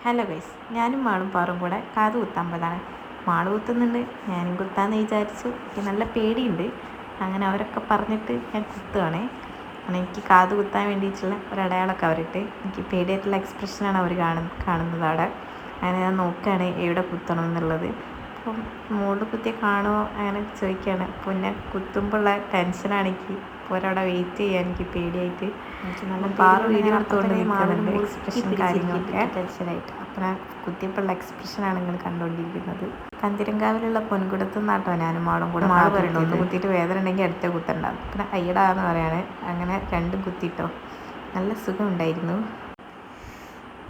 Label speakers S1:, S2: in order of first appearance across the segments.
S1: Hello guys, ഞാനും മാളും പാറും കൂടെ കാത് കുത്താൻ പോയതാണ്. മാള് കുത്തുന്നുണ്ട്, ഞാനും കുത്താന്ന് വിചാരിച്ചു. എനിക്ക് നല്ല പേടിയുണ്ട്. അങ്ങനെ അവരൊക്കെ പറഞ്ഞിട്ട് ഞാൻ കുത്തുകയാണേ. അങ്ങനെ എനിക്ക് കാത് കുത്താൻ വേണ്ടിയിട്ടുള്ള ഒരടയാളമൊക്കെ അവരിട്ട് എനിക്ക് പേടിയായിട്ടുള്ള എക്സ്പ്രഷനാണ് അവർ കാണുന്നത് അവിടെ. അങ്ങനെ ഞാൻ നോക്കുകയാണ് എവിടെ കുത്തണം എന്നുള്ളത്. അപ്പം മോള് കുത്തിയ കാണുമോ അങ്ങനെ ചോദിക്കുകയാണ്. അപ്പോൾ ഞാൻ കുത്തുമ്പോഴുള്ള ടെൻഷനാണെങ്കിൽ ഒരവിടെ വെയിറ്റ് ചെയ്യാൻ എനിക്ക് പേടിയായിട്ട് എനിക്ക് നല്ല പാറ് വീഡിയോ എടുത്തുകൊണ്ട് നിൽക്കുന്നുണ്ട്. എക്സ്പ്രഷൻ കാര്യങ്ങളൊക്കെ ടെൻഷനായിട്ട്. അപ്പം ഞാൻ കുത്തിയപ്പോഴുള്ള എക്സ്പ്രഷനാണ് നിങ്ങൾ കണ്ടുകൊണ്ടിരിക്കുന്നത്. കന്തിരങ്കാവിലുള്ള പൊൻകുടത്തു നിന്നാട്ടോ ഞാനും മാളും കൂടെ. മാള് പറയണ്ടോ ഒന്ന് കുത്തിയിട്ട് വേദന ഉണ്ടെങ്കിൽ അടുത്ത കുത്തണ്ടാവും. പിന്നെ അയ്യടാന്ന് പറയാണ്. അങ്ങനെ രണ്ടും കുത്തിയിട്ടോ. നല്ല സുഖം ഉണ്ടായിരുന്നു,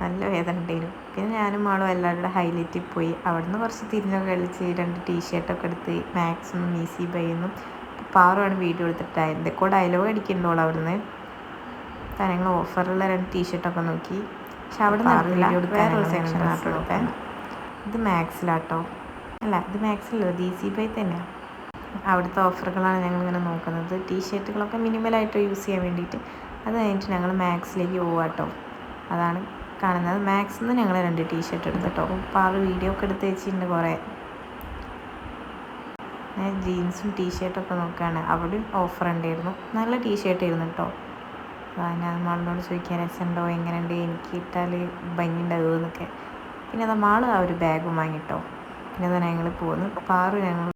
S1: നല്ല വേദന ഉണ്ടായിരുന്നു. പിന്നെ ഞാനും മാളും എല്ലാവരുടെ ഹൈലൈറ്റിൽ പോയി. അവിടുന്ന് കുറച്ച് തിരിഞ്ഞൊക്കെ കളിച്ച് 2 ടീഷർട്ടൊക്കെ എടുത്ത് മാക്സും ഈസി ബൈന്നും പാറുമാണ് വീഡിയോ എടുത്തിട്ട് എന്തൊക്കെ ഡയലോഗ് അടിക്കുന്നുണ്ടോളൂ അവിടുന്ന്. ഞങ്ങൾ ഓഫറുള്ള 2 ടീഷർട്ടൊക്കെ നോക്കി. പക്ഷെ അവിടെ നിന്ന് വേറൊരു സെക്ഷനാട്ടോ എടുത്തേ. ഇത് മാക്സിലാട്ടോ, അല്ല ഇത് മാക്സിലോ ഈസി ബൈ തന്നെയാണ്. അവിടുത്തെ ഓഫറുകളാണ് ഞങ്ങളിങ്ങനെ നോക്കുന്നത്. ടീഷർട്ടുകളൊക്കെ മിനിമലായിട്ട് യൂസ് ചെയ്യാൻ വേണ്ടിയിട്ട്. അത് കഴിഞ്ഞിട്ട് ഞങ്ങൾ മാക്സിലേക്ക് പോവാട്ടോ. അതാണ് കാണുന്നത്. മാക്സിൽ നിന്ന് ഞങ്ങൾ 2 ടീഷർട്ട് എടുത്തിട്ടോ. പാറ് വീഡിയോ ഒക്കെ എടുത്ത് വെച്ചിട്ടുണ്ട് കുറേ. ഞാൻ ജീൻസും ടീഷർട്ടൊക്കെ നോക്കുകയാണ്. അവിടെ ഓഫർ ഉണ്ടായിരുന്നു, നല്ല ടീഷർട്ട് ആയിരുന്നു കേട്ടോ. ഞാൻ മാളിനോട് ചോദിക്കാൻ രസമുണ്ടോ, എങ്ങനെയുണ്ട്, എനിക്ക് ഇട്ടാൽ ഭംഗി ഉണ്ടാവുമോ എന്നൊക്കെ. പിന്നെ അത് മാള് ആ ഒരു ബാഗും വാങ്ങിട്ടോ. പിന്നെ തന്നെ ഞങ്ങൾ പോകുന്നു. പാറു ഞങ്ങൾ